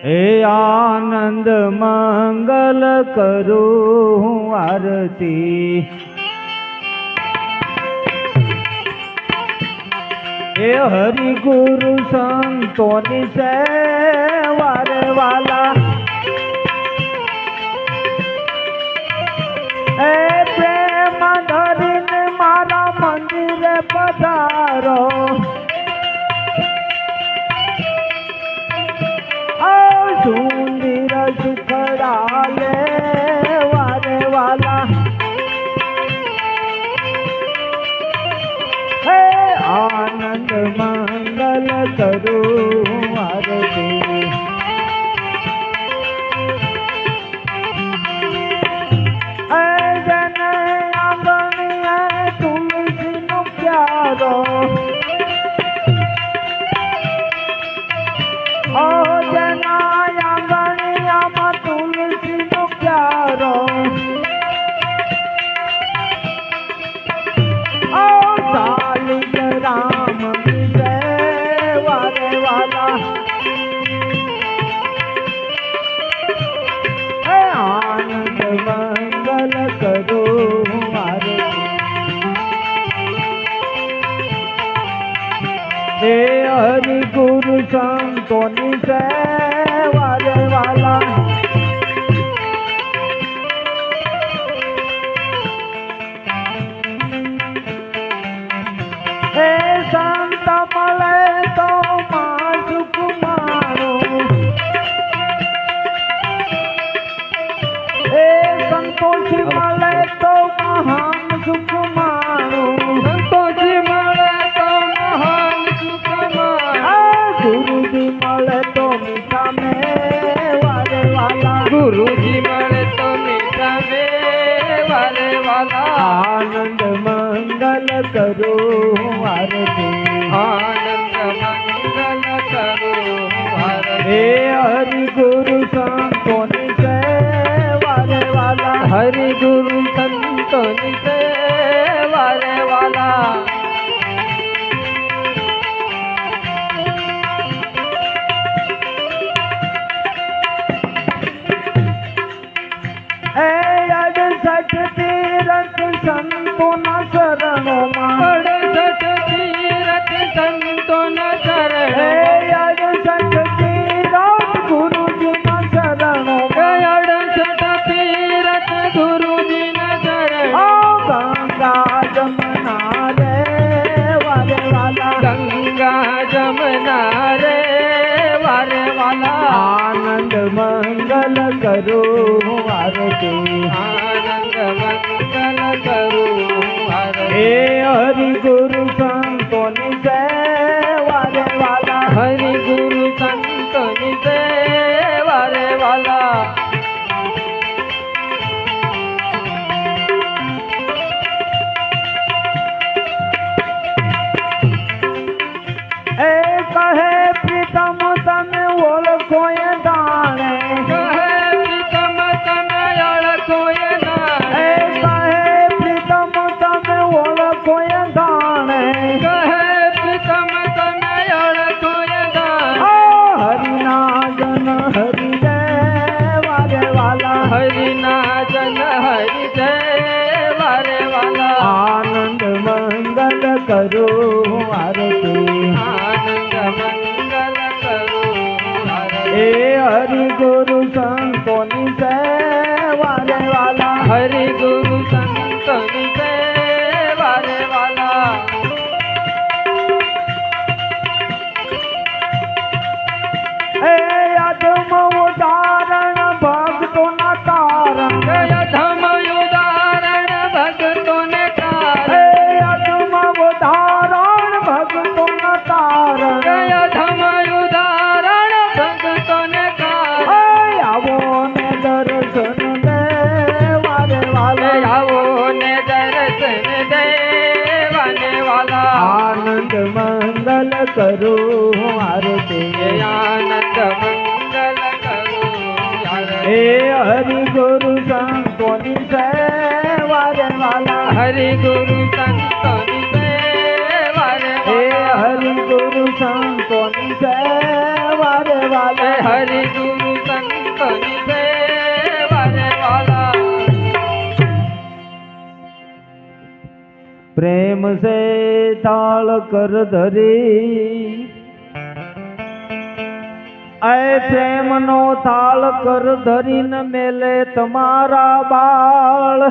હે આનંદ મંગલ કરું હું આરતી, હે હરિ ગુરુ સંતોની સેવા રે વાલા, હે પ્રેમ ધરીને મારા મંદિરે પધારો, સુંદર સુખડા લે વારે વાલા, હે આનંદ મંગલ કરું આરતી, હે જન આંગણીએ તુલસીનો પ્યારો, ઓ જના આંગણિયામાં તુલસીનો પ્યારો, ઓ સાલિગ રામ સેવા રે વાલા, હે આનંદ મંગલ કરું આરતી, હે હરિ ગુરુ સંતોની સેવા રે વાલા, હે સંત મળે તો માં સુખ માણું, હે સંતોષી મળે તો મહાન સુખ માણું, સંતોષી મળે તો મહાન સુખ માણું, ગુરુજી મળે તો મીઠા મેવા રે વાલા, ગુરુજી મળે તો મીઠા મેવા રે વાલા, આનંદ મંગલ કરું આરતી, આનંદ મંગલ કરું આરતી, હે હરિ ગુરુ સંતોની સેવા રે વાલા, હરિ ગુરુ સંતોની સેવા રે વાલા, હે 68 તીરથ સંતોના શરણોમાં, 68 તીરથ સંતોના શરણ, હે 68 તીરથ ગુરુજીના શરણોમાં, 68 તીરથ ગુરુજીના શરણ, ઓ ગંગા જમના રે વારે વાલા, ગંગા જમના રે વારે વાલા, આનંદ મંગલ કરું આરતી, આનંદ મંગલ કરું આરતી, હે હરિ ગુરુ સંતોની સેવા રે વાલા, હરિ ગુરુ સંતોની સેવા રે વાલા, હે કહે પ્રીતમ તમે ઓળખો એ દાણે, કહે પ્રીતમ તમે ઓળખો એ દાણે, હે કહે પ્રીતમ તમે ઓળખો એ દાણે, કહે પ્રીતમ તમે ઓળખો એ દાણે, હરિના જન હરિ દેવા રે વાલા, હરિના જન હરિ દેવા રે વાલા, આનંદ મંગલ કરું આરતી, આનંદ મંગલ કરું આરતી, હે હરિ ગુરુ સંતોની સેવા રે વાલા, હરિ ગુરુ સંતોની સેવા રે વાલા, હે અધમ ઉદાહરણ ભક્તોના તારણ, હે અધમ ઉદાહરણ ભક્તોને તારણ, હે અધમ ઉદાહરણ ભક્તોના તારણ, હે અધમ ઉદાહરણ ભક્તોને તારણ, હે આવો ને દર્શન દેવા રે વાલા, આવો ને દર્શન દેવા રે વાલા, આનંદ મંગલ કરું આરતી, આનંદ મંગલ કરું આરતી, હે હરિ ગુરુ સંતોની સેવા રે વાલા, હરિ ગુરુ સંતોની સેવા રે વાલા, હે હરિ ગુરુ સંતોની સેવા રે વાલા, હરિ ગુરુ સંતની સેવા રે વાલા प्रेम से ताल कर धरी ऐ प्रेम नो ताल कर धरी न मेले तुम्हारा बाल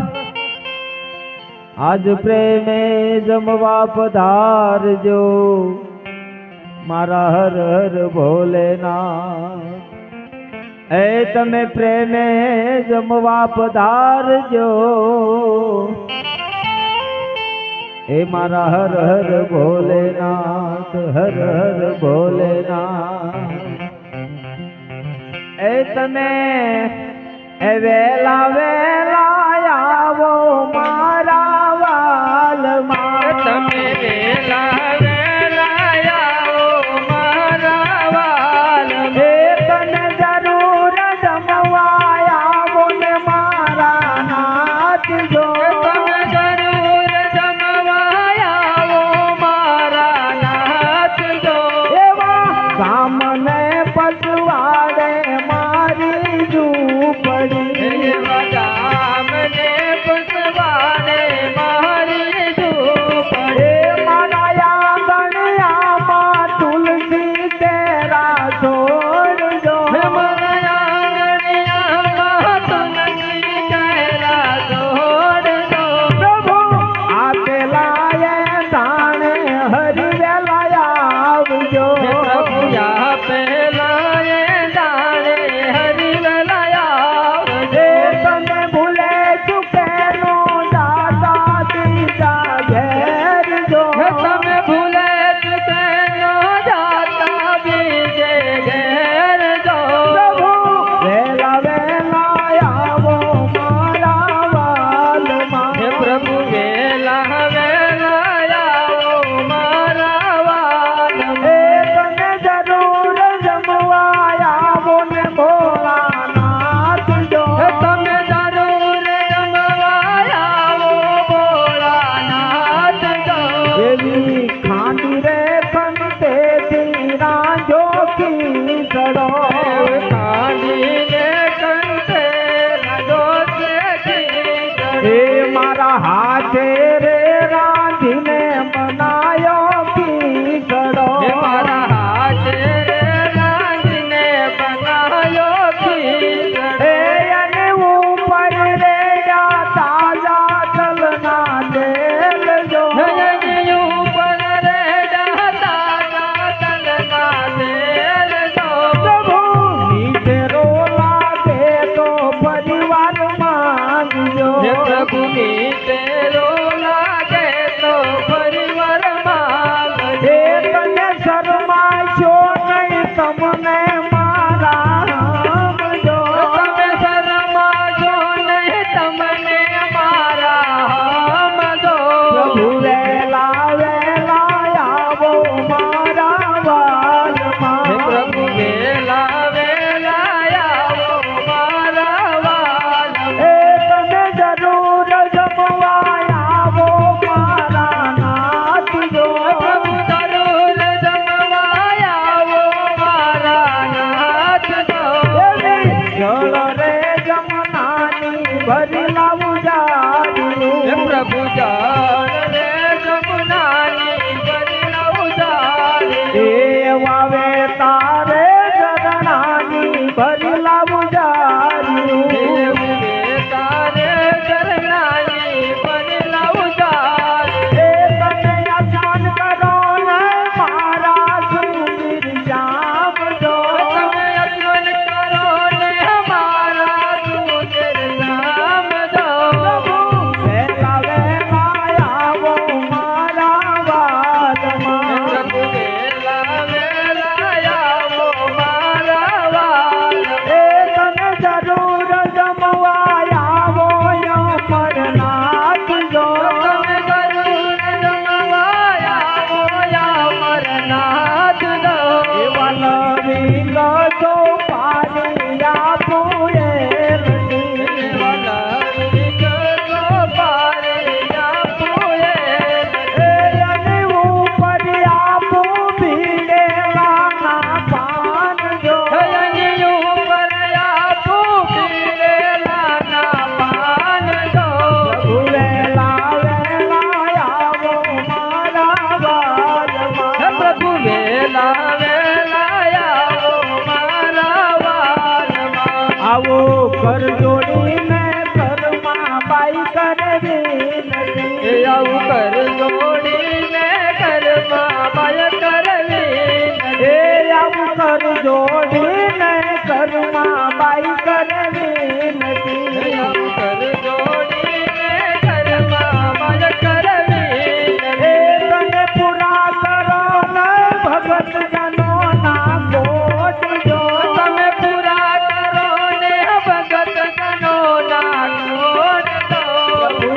आज प्रेमे जमवा पधारजो मारा हर हर भोलेनाथ ऐ तमे प्रेमे जमवा पधारजो हे मारा हर हर भोलेनाथ हर हर भोलेनाथ ए तमे ए वेला वेला आवो मारा वाल તમે વેલા વેલા આવો મારા વાલ हे तने जरूर जमवा आवो ने मारा नाथ जो તમે જરૂર જમવા આવો મારા નાથ જો એવા સામને પછવાડે મારી ઝૂંપડી એવા ગામને પુસવાડે મારી ઝૂંપડી એ મારા આંગણિયામાં તુલસી તેરા છોડજો મારા આંગણિયામાં તુલસી કેરા છોડજો પ્રભુ આપેલા એ તાણે હરિવેલા આવજો પ્રભુ પેલા એ દાડે હરિવેલા આવજે એ તને ભૂલે ચૂકેલો દાદા દીદા ઘેર જો તમે ભૂલે ચૂકેલો જાતા બીજે ઘેર જો પ્રભુ વેલા વેલા આવો મારા વાલમાં હે પ્રભુ વેલા વેલા આવો મારા વાલ એ તને જરૂર જમવા આવો ને ભોળાનાથ જો તમે જરૂર જમવા આવો ભોળાનાથ જો એવી ખાંડી રે કંતેથી રાંજો ખીસડો ખાંડીને કંઠે લાગો છે ખીચડો. એ મારા હાથે રે રાંધીને બનાયો ખીસડો હે મારા હાથે રાંધીને બનાયો ખીચડો. એ અને ઉપર રે તાજા તલના તેલ જો હે એની ઉપર રેડા તાજા તલના તેલ જો. પ્રભુ નીચે રોલા દે તો પરિવાર માંગજો હે પ્રભુ નીચેરો લાગે તો પરિવાર માંગજે. એ તને શરમાશો નહીં તમને મારા સમજો તમે શરમાજો નહીં તમને મારા સમજો. પ્રભુ વેલા વેલા આવો મારા હે વાલમાં પ્રભુ વેલા વેલા આવો મારા વાલ. એ તને જરૂર જમવા આવો મારા નાથ જો પ્રભુ જરૂર જમવા આવો મારા કર જોડીને ઘરમાં બાઈ કરવી નથી આવું કર જોડીને ઘરમાં બાય કરવી એ આવું કર જોડીને ઘરમાં બાઈ કરવી નથી આવું કર જોડીને ઘરમાં બાય કરવી એ તને પૂરા કરો ને ભગત જનો ના કોટ જો તમે પૂરા કરો ને ભગત જનો ના કોટ દો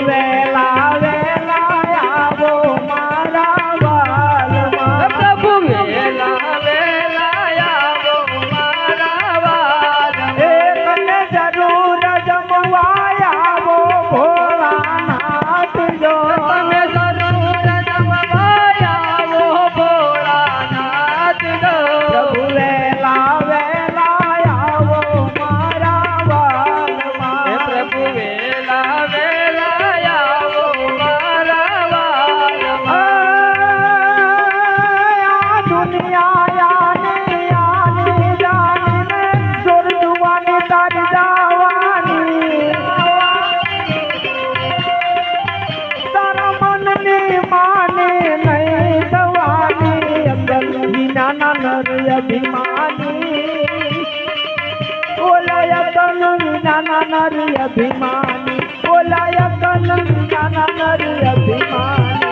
વેલા વેલા આવો મારા વાલમાં પ્રભુ વેલા વેલા આવો મારા વાલમાં એ તને જરૂર જમવા આવો ભોળાનાથ જો તમે જરૂર જમવા આવો ભોળાનાથ દો પ્રભુ વેલા વેલા આવો મારા વાલમાં પ્રભુ વેલા વેલા આવો મારા વાલમાં આ દુનિયા આને જાણીને જોર જુવાની તારી જવાની તારા મનની માને નહીં થવાની અંગલ વિનાના નર અભિમાની ઓલાય કન વિનાના નર અભિમાની ઓલાય કન વિનાના નર અભિમાની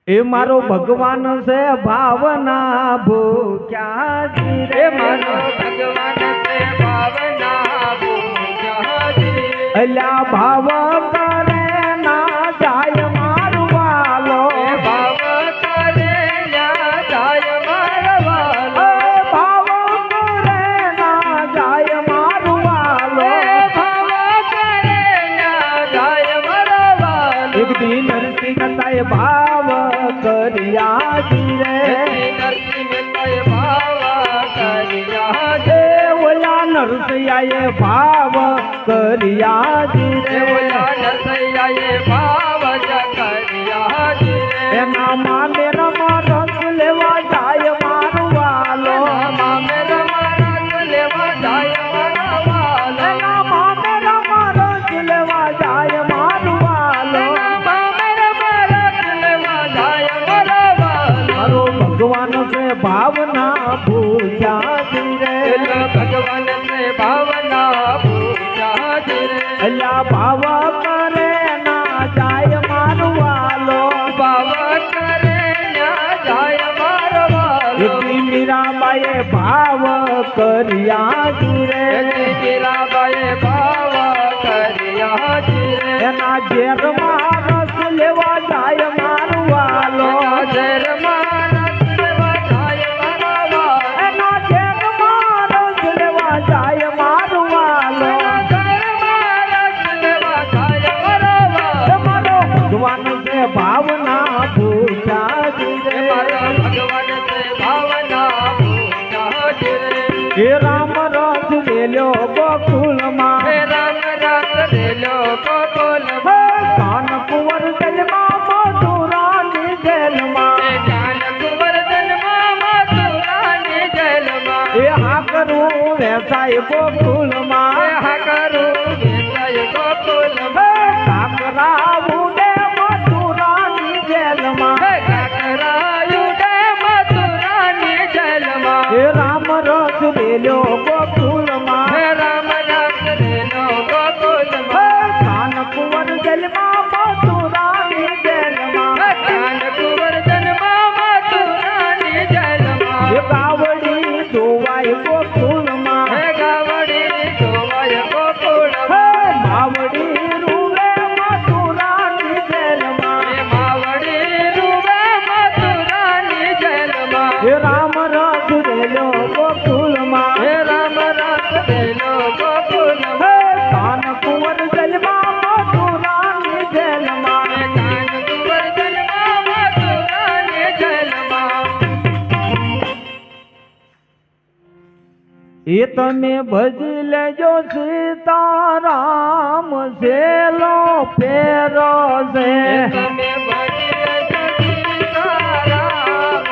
એ મારો ભગવાન છે ભાવના ભૂખ્યા જી એ મારો ભગવાન છે ભાવના ભૂખ્યાજી અલ્યા ભાવ કરે ના જાય મારું વાલો એ ભાવ કરે યા જાય મારા વાલો ભાવ કરે ના જાય મારું વાલો એ ભાવ કરે યા જાય મારા વાલો એક દી નરસિંહ તાય ભાવ કર્યા જી રે નરસિંહ તય ભાવ કર્યા એ ઓલા નરસિંહાએ ભાવ કર્યા જી રે નરસૈયાએ ભાવ કર્યા રે એના માને રમા રસ લેવા જાય મારું વાલો મામે રમા લેવા જાય મારા વાલો એના માને રમા રસ લેવા જાય મારું વાલો મામે રમા લેવા જાય મારા વાલો મારો ભગવાન છે ભાવના ભૂખ્યા જી રે ભગવાન ને ભાવના પૂજા રે અલ્યા ભાવ કરે ના જાય મારું વાલો ભાવ કરે યા જાય મારા વાલો એટલી મીરાબાઈએ ભાવ કર્યા જી રે મીરાબાઈએ ભાવ કર્યા રે એના ઝેરમાં રસ લેવા જાય મારું વાલો ઝેર મારા લેવા જાય મારા વાલો એના ઝેરમાં રસ લેવા જાય મારું વાલો તમારો ભગવાન છે ભાવના ભૂખ્યા જી રે હે રામ રસ વેલ્યો ગોકુળમાં હે કાન કુંવર જલમાં મથુરાની જેલમાં એ હા કરું વ્યવસાય ગોકુળમાં કાકરાવું ને મથુરાની જેલમાં હે રામ રસ વેલ્યો ગોકુળમાં હે કાન કુંવર જલમાં મથુરાની જેલમાં હે કાવડી ધોવાય ગોકુળમાં હે માવડી રૂવે મથુરાની જેલમાં હે રામ રસ વેલ્યો ગોકુળમાં હે કાન કુંવર જલમાં મથુરાની જેલમાં એ તમે ભજી લેજો સીતારામ સેલો ફેરો છે તમે ભજન સીતારામ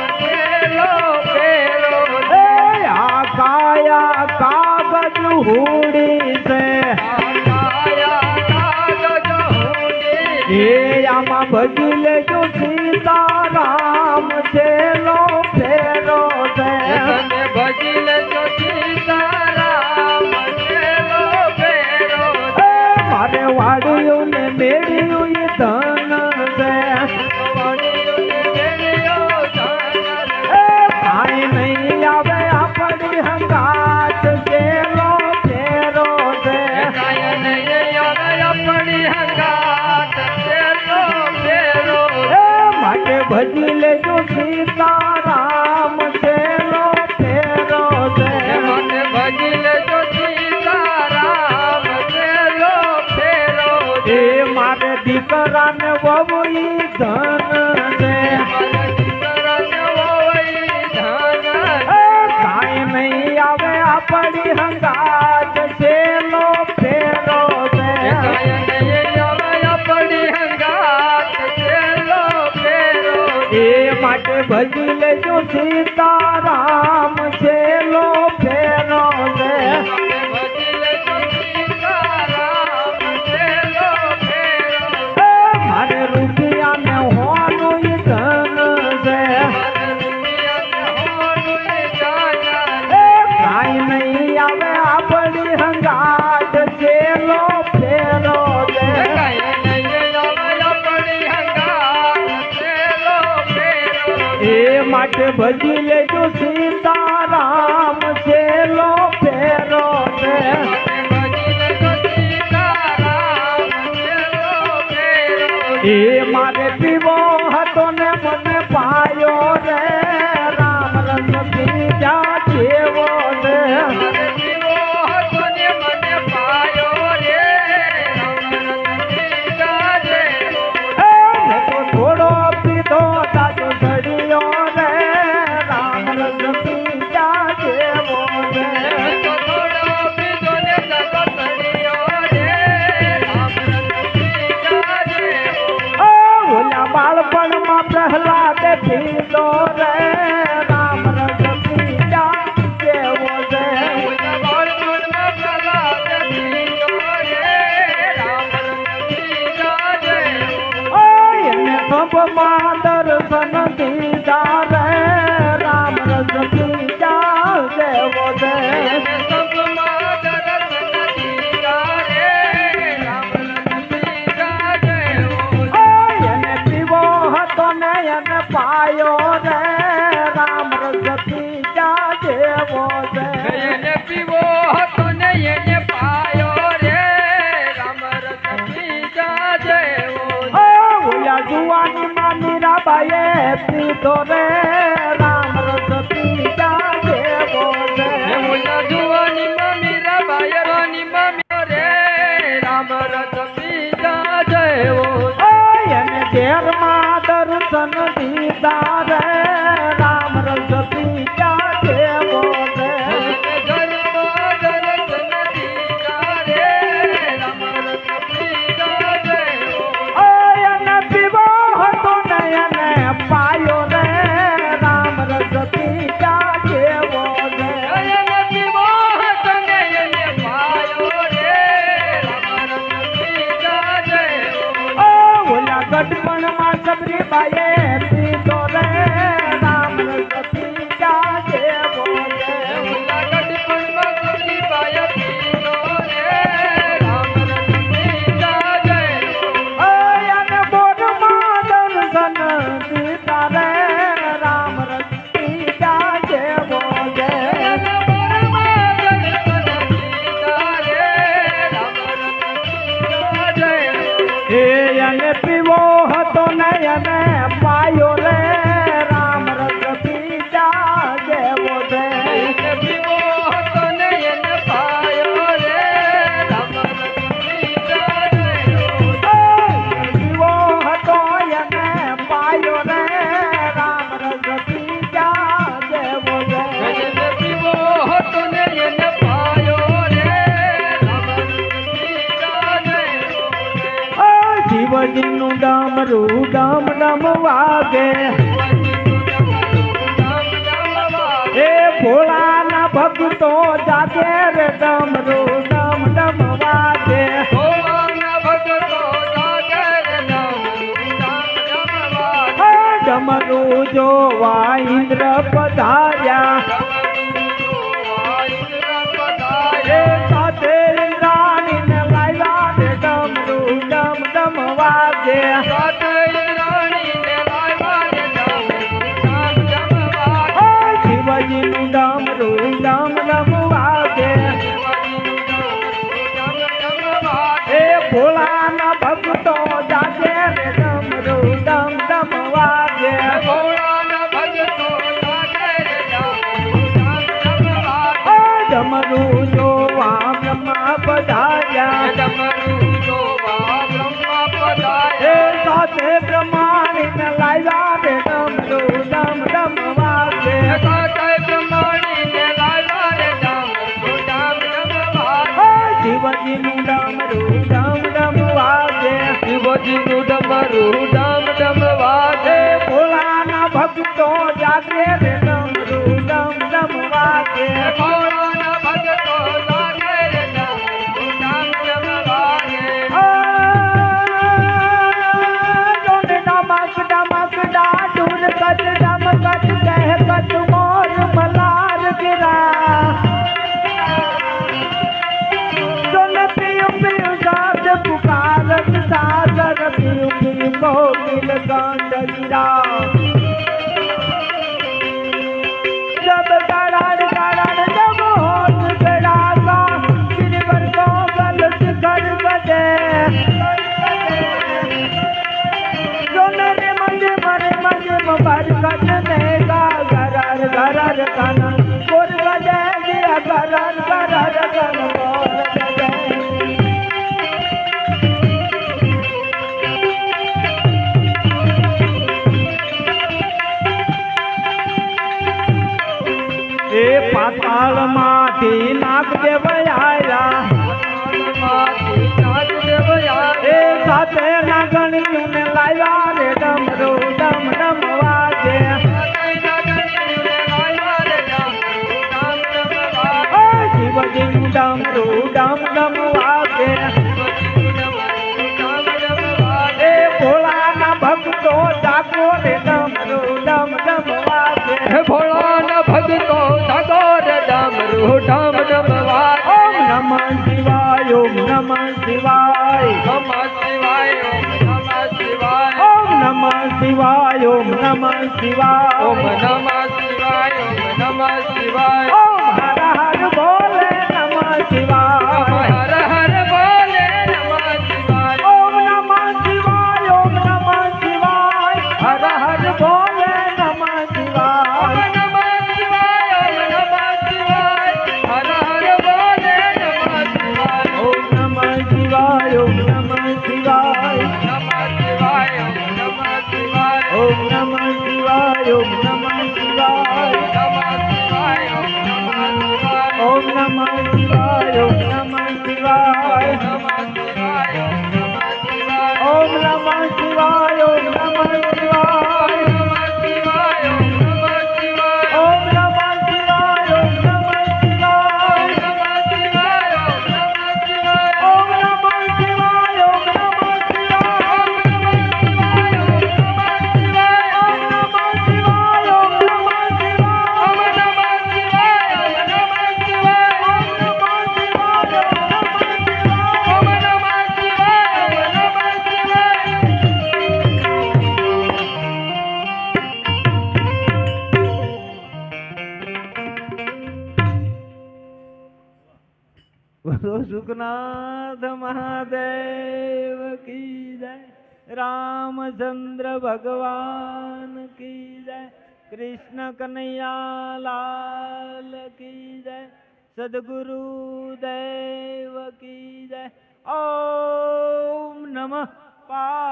ભજી લેજો સીતારામ છેલ્લો ફેરો છે તમે ભજી લેજો સીતારામ છેલ્લો ફેરો એ મારે વાડિયું ને મેળ્યું એ ધન છે એ કાંઈ નહીં આવે આપણી હંગાત છેલ્લો ફેરો છે એ માટે ભજી લેજો સીતારામ છેલ્લો ફેરો છે એ મારે દીકરાને વહુ ઈ ધન છે એ કાંઈ નહીં આવે આપણી હંગાત છેલ્લો ફેરો છે એ માટે ભજી લેજો સીતારામ છેલ્લો ફેરો છે એ મારે રૂપિયાને હોવાનું ઈ ધન છે એ કાંઈ નહીં આવે આપણી હંગાત છેલ્લો ફેરો છે એ માટે ભજી લેજો સીતારામ છેલ્લો ફેરો છે એ મારે પીવો હતો ને મને પાયો રે રામ રસ પીજા જેવો છે એ તો થોડો પીધો તાજો ઘડીયો રે રામ રસ પીજા જેવો છે ઓલા બાળપણમાં પ્રહલાદે પીધો રે રામ રસ પીજા જેવો છે એને સભમાં દર્શન દીધા રે રામ રસ પીજા જેવો છે એને પીવો હતો ને એને પાયો રે રામ રસ પીજા જેવો છે પીવો હતો ને એને પાયો રે રામ રસ પીજા જેવો ઓલા જુવાની માં મીરાબાઈએ પીધો રે રામ રસ પીજા જેવો છે જુવાની મમ્મી રાબાયવાની મમ્મી રે રામ રસ પીજા જેવો એને ઘેરમાં દર્શન દીધા રે રામ રસ પીજા જેવો છે એને પીવો હતો ને એને પાયો રે રામ રસ પીજા જેવો છે ઓલા ગઢપણમાં સબરીબાઈએ પીધો રે રામ રસ પીજા જેવો છે અને બોરમાં દર્શન દીધા રે રામ રસ પીજા જેવો છે એ એને પીવો હતો ને એને પાયો રે રામ રસ પીજા જેવો છે પીવો હતો એને પાયો રે રામ રસ પીજા જેવો છે શિવજીનું ડામરું ડમ ડમ વાગે એ ભોળાના ભક્તો જાગે રે ડમરું ડમ ડમ વાગે ડમરું જોવા ઇન્દ્ર પધાર્યા એ સાથે ઇન્દ્રાણીને લાવ્યા રે ડમરું ડમ ડમ વાગે શિવજીનું ડમરું ડમ ડમ વાગે એ ભોળાના ભક્તો જાગે રે ડમરું ડમ ડમ વાગે ડમરું જોવા બ્રહ્મા પધાર્યા એ સાથે બ્રહ્માણીને લાવ્યા રે ડમરું ડમ ડમ વાગે શિવજીનું ડમરું ડમ ડમ વાગે શિવજીનું ડમરું ડમ ડમ વાગે ભોળાના ભક્તો જાગે રે ડમરું ડમ ડમ વાગે ભોળાના ભક્તો જાગે રે ડમરું ડમ ડમ વાગે ડોને ડમક ડમક ડાઢુર કચ ડમ કચ કહ કચ મોર મલાર ગિરા ડોને પિયું પિયું સાદ પુકારત સાગર પિયું પિયું કોકિલ કાંડ ગિરા जब गड़ाड़ गड़ाड़ जब होश गड़ागा गिरवर को गलत कर बजे जोनरे मजे मरे मजे मबर कटने का गरर गरर कन कोर बजे दिया गरर गरर कन कोर बजे એ પાતાળમાંથી નાગદેવ આયા એ સાથે નાગણીઓને લાવ્યા રે ડમરું ડમ ડમ વાગે શિવજીનું ડમરું ડમ ડમ વાગે એ ભોળાના ભક્તો જાગો રે ડમરું ડમ ડમ વાગે ભોળાના ભક્તો જાગો રે ડમરું ડમ ડમ વાગે ઓમ નમઃ શિવાય ઓમ નમઃ શિવાય નમઃ શિવાય નમઃ શિવાય ઓમ નમઃ શિવાય ઓમ નમઃ શિવાય ઓમ નમઃ શિવાય ઓમ નમઃ શિવાય ઓમ હર હર બોલે નમઃ શિવાય હર હર બોલે નમઃ શિવાય ઓમ નમઃ શિવાય ઓમ નમઃ શિવાય હર હર બોલે નમઃ શિવાય નમઃ શિવાય નમઃ શિવાય હર હર બોલે નમઃ શિવાય ઓમ નમઃ શિવાય ઓમ નમઃ શિવાય નમઃ શિવાય નમઃ શિવાય ઓમ નમઃ શિવાય ઓમ નમઃ શિવાય ઓમ નમઃ શિવાય ઓમ નમઃ શિવાય ઓમ નમઃ શિવાય ઓમ નમઃ શિવાય ઓમ નમઃ શિવાય ઓમ નમઃ શિવાય ઓમ નમઃ શિવાય ઓમ નમઃ શિવાય ઓમ નમઃ બોલો સુખનાથ મહાદેવ કી જય રામચંદ્ર ભગવાન કી જય કૃષ્ણ કનૈયા લાલ કી જય સદગુરુ દેવ કી જય ઓમ નમઃ પા